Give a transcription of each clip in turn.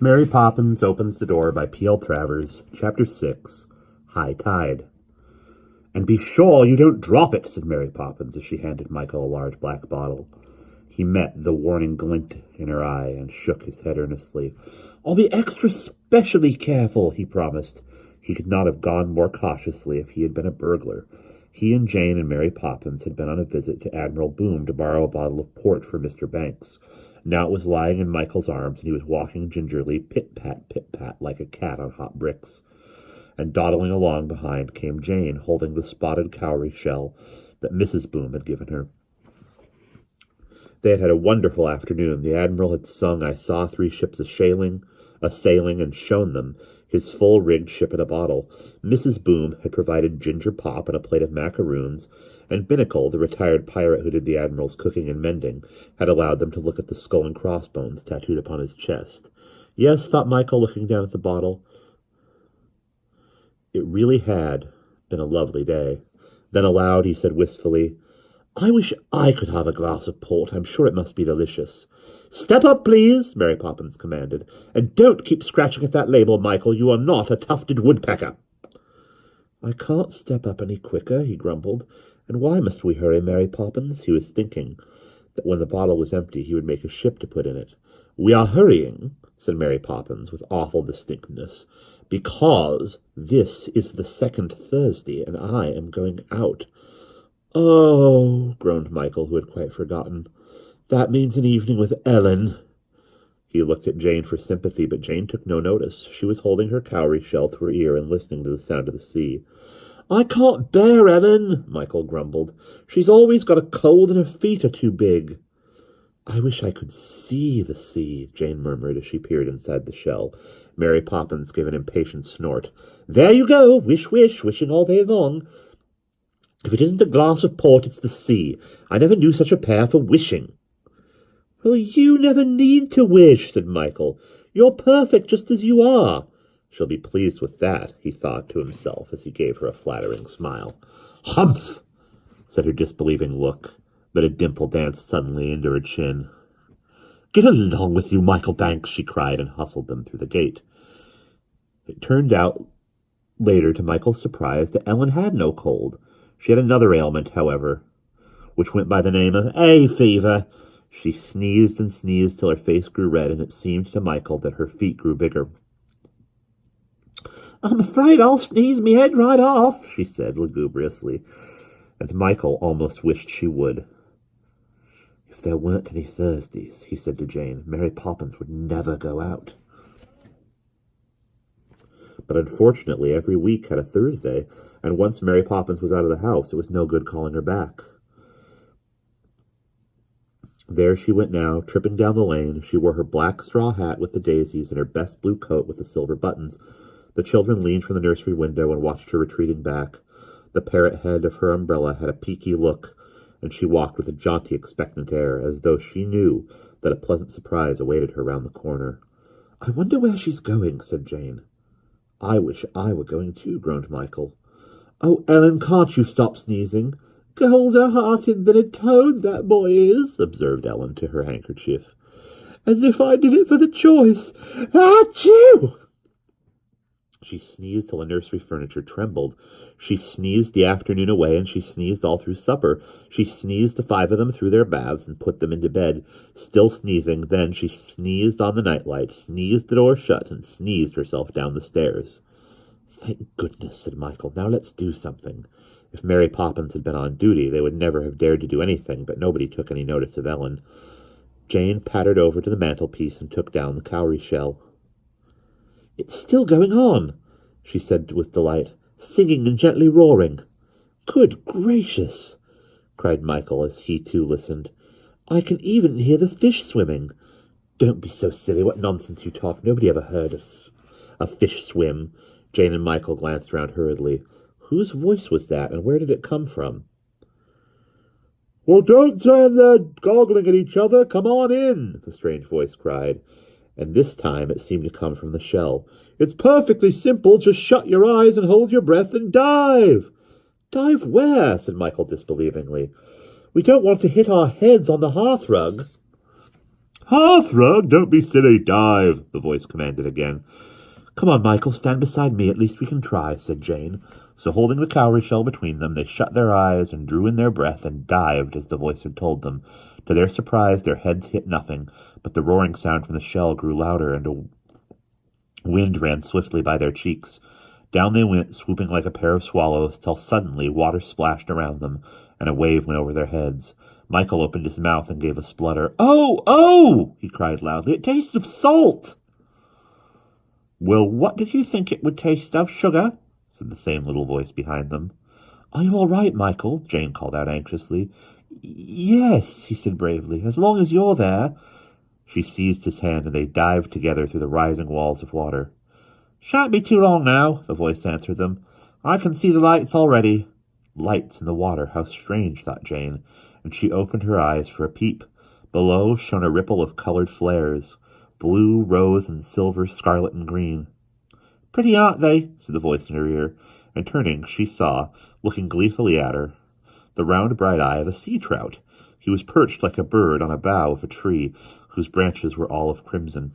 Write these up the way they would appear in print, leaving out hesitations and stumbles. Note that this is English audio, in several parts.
Mary Poppins Opens the Door by P.L. Travers, Chapter 6, High Tide. "And be sure you don't drop it," said Mary Poppins as she handed Michael a large black bottle. He met the warning glint in her eye and shook his head earnestly. "I'll be extra specially careful," he promised. He could not have gone more cautiously if he had been a burglar. He and Jane and Mary Poppins had been on a visit to Admiral Boom to borrow a bottle of port for Mr. Banks. Now it was lying in Michael's arms, and he was walking gingerly, pit-pat, like a cat on hot bricks. And dawdling along behind came Jane, holding the spotted cowrie shell that Mrs. Boom had given her. They had had a wonderful afternoon. The Admiral had sung "I Saw 3 Ships a-Sailing," and shown them his full-rigged ship in a bottle. Mrs. Boom had provided ginger pop and a plate of macaroons, and Binnacle, the retired pirate who did the Admiral's cooking and mending, had allowed them to look at the skull and crossbones tattooed upon his chest. Yes, thought Michael, looking down at the bottle, it really had been a lovely day. Then aloud he said wistfully, "I wish I could have a glass of port. I'm sure it must be delicious." "Step up, please," Mary Poppins commanded. "And don't keep scratching at that label, Michael. You are not a tufted woodpecker." "I can't step up any quicker," he grumbled. "And why must we hurry, Mary Poppins?" He was thinking that when the bottle was empty he would make a ship to put in it. "We are hurrying," said Mary Poppins with awful distinctness, "because this is the second Thursday, and I am going out." "Oh," groaned Michael, who had quite forgotten. "That means an evening with Ellen." He looked at Jane for sympathy, but Jane took no notice. She was holding her cowrie shell to her ear and listening to the sound of the sea. "I can't bear Ellen," Michael grumbled. "She's always got a cold and her feet are too big." "I wish I could see the sea," Jane murmured as she peered inside the shell. Mary Poppins gave an impatient snort. "There you go, wish, wishing all day long. If it isn't a glass of port, it's the sea. I never knew such a pair for wishing." "Well, you never need to wish," said Michael. "You're perfect just as you are." "She'll be pleased with that," he thought to himself as he gave her a flattering smile. "Humph!" said her disbelieving look, but a dimple danced suddenly into her chin. "Get along with you, Michael Banks," she cried, and hustled them through the gate. It turned out later, to Michael's surprise, that Ellen had no cold. She had another ailment, however, which went by the name of hay fever. She sneezed and sneezed till her face grew red, and it seemed to Michael that her feet grew bigger. "I'm afraid I'll sneeze me head right off," she said lugubriously, and Michael almost wished she would. "If there weren't any Thursdays," he said to Jane, "Mary Poppins would never go out." But unfortunately every week had a Thursday, and once Mary Poppins was out of the house, it was no good calling her back. There she went now, tripping down the lane. She wore her black straw hat with the daisies and her best blue coat with the silver buttons. The children leaned from the nursery window and watched her retreating back. The parrot head of her umbrella had a peaky look, and she walked with a jaunty, expectant air, as though she knew that a pleasant surprise awaited her round the corner. "I wonder where she's going," said Jane. "I wish I were going too," groaned Michael. "Oh, Ellen, can't you stop sneezing?" "Colder-hearted than a toad, that boy is," observed Ellen to her handkerchief. "As if I did it for the choice. Achoo!" She sneezed till the nursery furniture trembled. She sneezed the afternoon away, and she sneezed all through supper. She sneezed the 5 of them through their baths and put them into bed, still sneezing. Then she sneezed on the nightlight, sneezed the door shut, and sneezed herself down the stairs. "Thank goodness," said Michael. "Now let's do something." If Mary Poppins had been on duty, they would never have dared to do anything, but nobody took any notice of Ellen. Jane pattered over to the mantelpiece and took down the cowrie shell. "It's still going on," she said with delight, "singing and gently roaring." "Good gracious!" cried Michael as he too listened. "I can even hear the fish swimming." "Don't be so silly. What nonsense you talk. Nobody ever heard of a fish swim." Jane and Michael glanced round hurriedly. Whose voice was that, and where did it come from? "Well, don't stand there goggling at each other. Come on in," the strange voice cried, and this time it seemed to come from the shell. "It's perfectly simple. Just shut your eyes and hold your breath and dive." "Dive where?" said Michael disbelievingly. "We don't want to hit our heads on the hearthrug." Hearthrug, don't be silly, dive, the voice commanded again. Come on, Michael, stand beside me, at least we can try, said Jane. So holding the cowrie shell between them, they shut their eyes and drew in their breath and dived as the voice had told them. To their surprise, their heads hit nothing, but the roaring sound from the shell grew louder and a wind ran swiftly by their cheeks. Down they went, swooping like a pair of swallows, till suddenly water splashed around them, and a wave went over their heads. Michael opened his mouth and gave a splutter. "Oh, oh!" he cried loudly. "It tastes of salt!" "Well, what did you think it would taste of, sugar?" said the same little voice behind them. "Are you all right, Michael?" Jane called out anxiously. "Yes," he said bravely, "as long as you're there." She seized his hand, and they dived together through the rising walls of water. "Shan't be too long now," the voice answered them. "I can see the lights already." Lights in the water, how strange, thought Jane, and she opened her eyes for a peep. Below shone a ripple of colored flares, blue, rose, and silver, scarlet, and green. "Pretty, aren't they?" said the voice in her ear, and turning, she saw, looking gleefully at her, the round bright eye of a sea trout. He was perched like a bird on a bough of a tree, whose branches were all of crimson.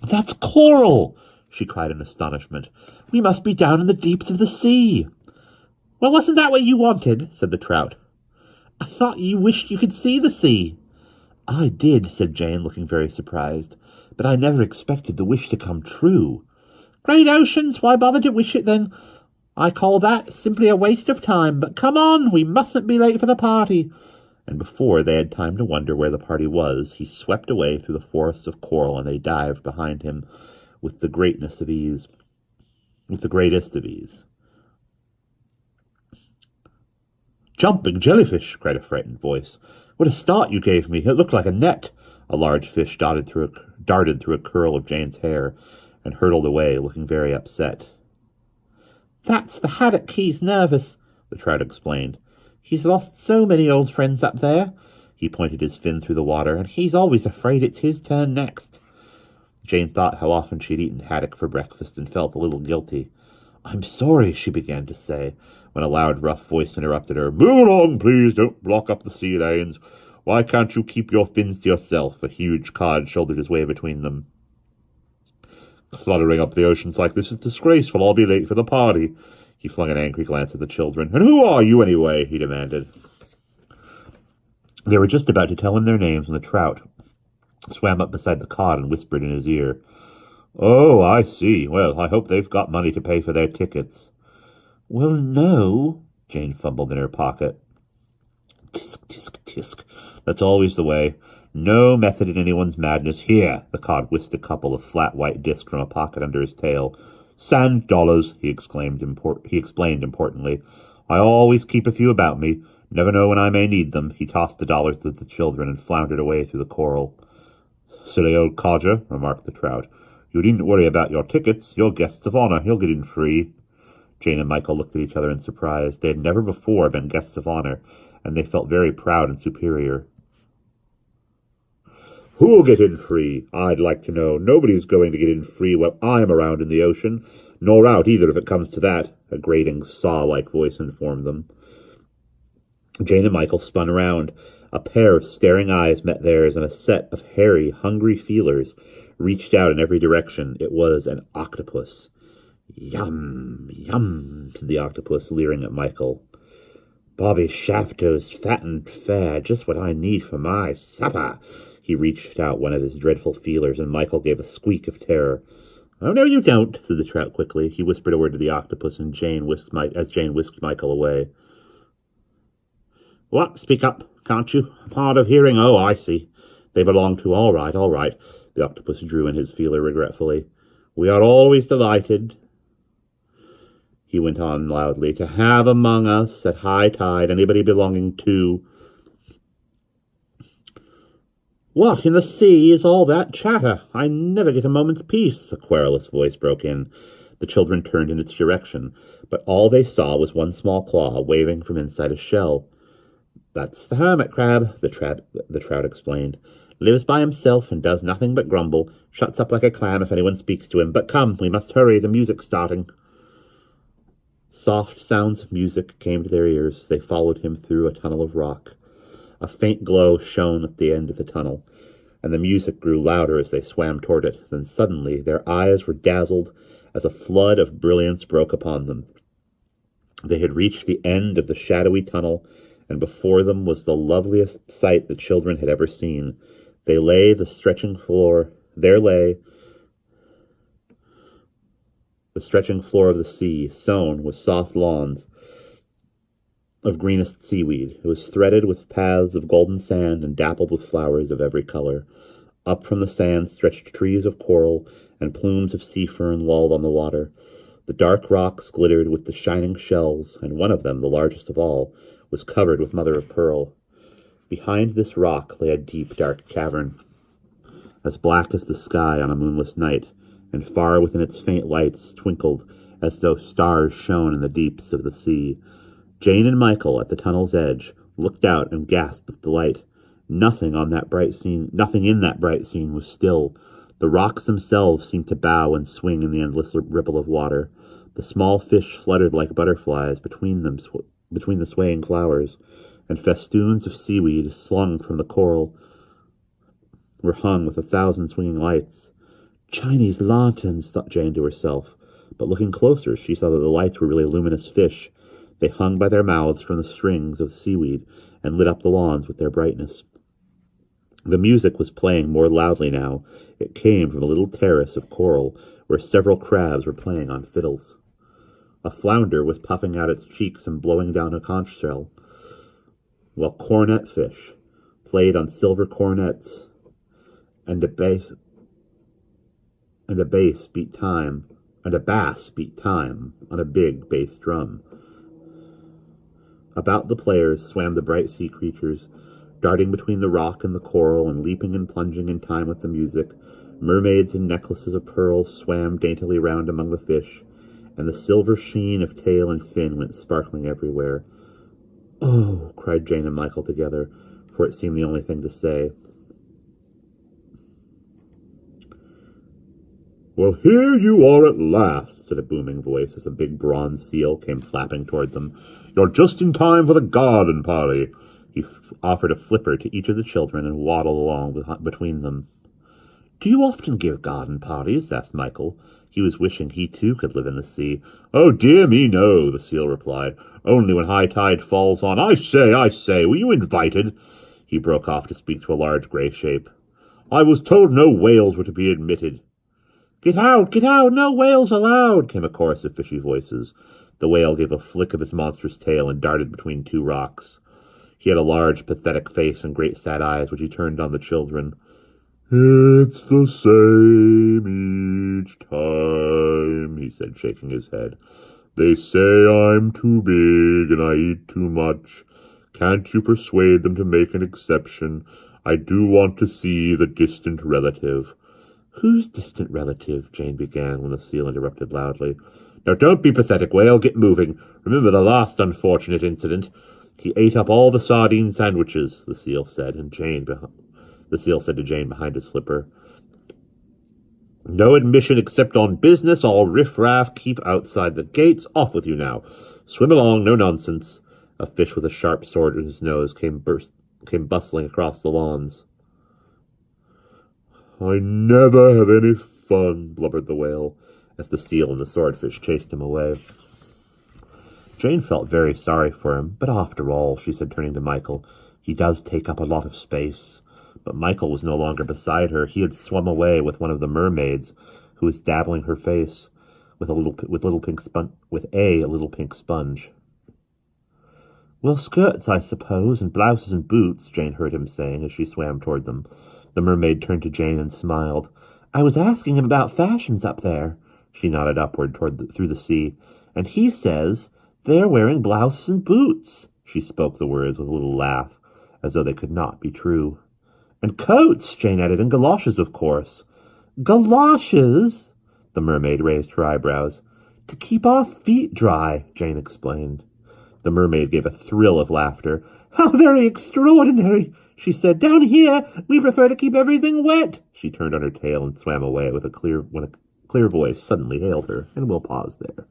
"That's coral!" she cried in astonishment. "We must be down in the deeps of the sea." "Well, wasn't that what you wanted?" said the trout. "I thought you wished you could see the sea." "I did," said Jane, looking very surprised, "but I never expected the wish to come true." "Great oceans, why bother to wish it then? I call that simply a waste of time. But come on, we mustn't be late for the party." And before they had time to wonder where the party was, he swept away through the forests of coral, and they dived behind him with the greatest of ease. "Jumping jellyfish!" cried a frightened voice. "What a start you gave me! It looked like a net." A large fish darted through a curl of Jane's hair and hurtled away, looking very upset. "That's the haddock. He's nervous," the trout explained. "He's lost so many old friends up there." He pointed his fin through the water, "and he's always afraid it's his turn next." Jane thought how often she'd eaten haddock for breakfast and felt a little guilty. "I'm sorry," she began to say, when a loud, rough voice interrupted her. "Move along, please. Don't block up the sea lanes. Why can't you keep your fins to yourself?" A huge cod shouldered his way between them. "Cluttering up the oceans like this is disgraceful. I'll be late for the party." He flung an angry glance at the children. "And who are you, anyway?" he demanded. They were just about to tell him their names when the trout swam up beside the cod and whispered in his ear. "Oh, I see. Well, I hope they've got money to pay for their tickets." "Well, no." Jane fumbled in her pocket. "Tisk, tisk, tisk. That's always the way. No method in anyone's madness. Here." The cod whisked a couple of flat white discs from a pocket under his tail. "Sand dollars," he explained importantly. "I always keep a few about me. Never know when I may need them." He tossed the dollars to the children and floundered away through the coral. "Silly old codger," remarked the trout. "You needn't worry about your tickets. You're guests of honor. You'll get in free." Jane and Michael looked at each other in surprise. They had never before been guests of honor, and they felt very proud and superior. "Who'll get in free? I'd like to know. Nobody's going to get in free while I'm around in the ocean, nor out either if it comes to that," a grating, saw-like voice informed them. Jane and Michael spun around. A pair of staring eyes met theirs, and a set of hairy, hungry feelers reached out in every direction. It was an octopus. "Yum, yum," said the octopus, leering at Michael. "Bobby Shafto's fat and fair, just what I need for my supper." He reached out one of his dreadful feelers, and Michael gave a squeak of terror. "Oh, no, you don't," said the trout quickly. He whispered a word to the octopus, and Jane whisked Michael away. "What? Speak up, can't you? I'm hard of hearing." "Oh, I see. They belong to... All right. The octopus drew in his feeler regretfully. "We are always delighted," he went on loudly, "to have among us at high tide anybody belonging to..." "What in the sea is all that chatter? I never get a moment's peace," a querulous voice broke in. The children turned in its direction, but all they saw was one small claw waving from inside a shell. "That's the hermit crab," the trout explained. "Lives by himself and does nothing but grumble. Shuts up like a clam if anyone speaks to him. But come, we must hurry. The music's starting." Soft sounds of music came to their ears. They followed him through a tunnel of rock. A faint glow shone at the end of the tunnel. and the music grew louder as they swam toward it. Then suddenly their eyes were dazzled as a flood of brilliance broke upon them. They had reached the end of the shadowy tunnel, and before them was the loveliest sight the children had ever seen. There lay the stretching floor of the sea, sown with soft lawns of greenest seaweed. It was threaded with paths of golden sand and dappled with flowers of every color. Up from the sand stretched trees of coral, and plumes of sea fern lolled on the water. The dark rocks glittered with the shining shells, and one of them, the largest of all, was covered with mother of pearl. Behind this rock lay a deep, dark cavern, as black as the sky on a moonless night, and far within its faint lights twinkled as though stars shone in the deeps of the sea. Jane and Michael, at the tunnel's edge, looked out and gasped with delight. Nothing in that bright scene was still. The rocks themselves seemed to bow and swing in the endless ripple of water. The small fish fluttered like butterflies between the swaying flowers, and festoons of seaweed slung from the coral were hung with 1,000 swinging lights. Chinese lanterns, thought Jane to herself, but looking closer she saw that the lights were really luminous fish. They hung by their mouths from the strings of seaweed and lit up the lawns with their brightness. The music was playing more loudly now. It came from a little terrace of coral where several crabs were playing on fiddles. A flounder was puffing out its cheeks and blowing down a conch shell, while cornet fish played on silver cornets, and a bass beat time on a big bass drum. About the players swam the bright sea creatures, darting between the rock and the coral and leaping and plunging in time with the music. Mermaids in necklaces of pearls swam daintily round among the fish, and the silver sheen of tail and fin went sparkling everywhere. "Oh!" cried Jane and Michael together, for it seemed the only thing to say. "Well, here you are at last," said a booming voice as a big bronze seal came flapping toward them. "You're just in time for the garden party." He offered a flipper to each of the children and waddled along between them. "Do you often give garden parties?" asked Michael. He was wishing he too could live in the sea. "Oh, dear me, no," the seal replied. "Only when high tide falls on—" I say, were you invited?" He broke off to speak to a large gray shape. "I was told no whales were to be admitted." Get out, no whales allowed," came a chorus of fishy voices. The whale gave a flick of his monstrous tail and darted between two rocks. He had a large, pathetic face and great sad eyes, which he turned on the children. "It's the same each time," he said, shaking his head. "They say I'm too big and I eat too much. Can't you persuade them to make an exception? I do want to see the distant relative." "Whose distant relative?" Jane began, when the seal interrupted loudly. "Now don't be pathetic, whale. Get moving. Remember the last unfortunate incident. He ate up all the sardine sandwiches," the seal said to Jane behind his flipper. "No admission except on business. All riff-raff. Keep outside the gates. Off with you now. Swim along, no nonsense." A fish with a sharp sword in his nose came bustling across the lawns. "I never have any fun," blubbered the whale, as the seal and the swordfish chased him away. Jane felt very sorry for him, but after all, she said, turning to Michael, "he does take up a lot of space." But Michael was no longer beside her. He had swum away with one of the mermaids, who was dabbling her face with a little pink sponge. "Well, skirts, I suppose, and blouses and boots," Jane heard him saying as she swam toward them. The mermaid turned to Jane and smiled. "I was asking him about fashions up there." She nodded upward through the sea. "And he says they're wearing blouses and boots." She spoke the words with a little laugh, as though they could not be true. "And coats," Jane added, "and galoshes, of course." "Galoshes?" The mermaid raised her eyebrows. "To keep our feet dry," Jane explained. The mermaid gave a thrill of laughter. "How very extraordinary," she said. "Down here, we prefer to keep everything wet." She turned on her tail and swam away when a clear voice suddenly hailed her, and we'll pause there.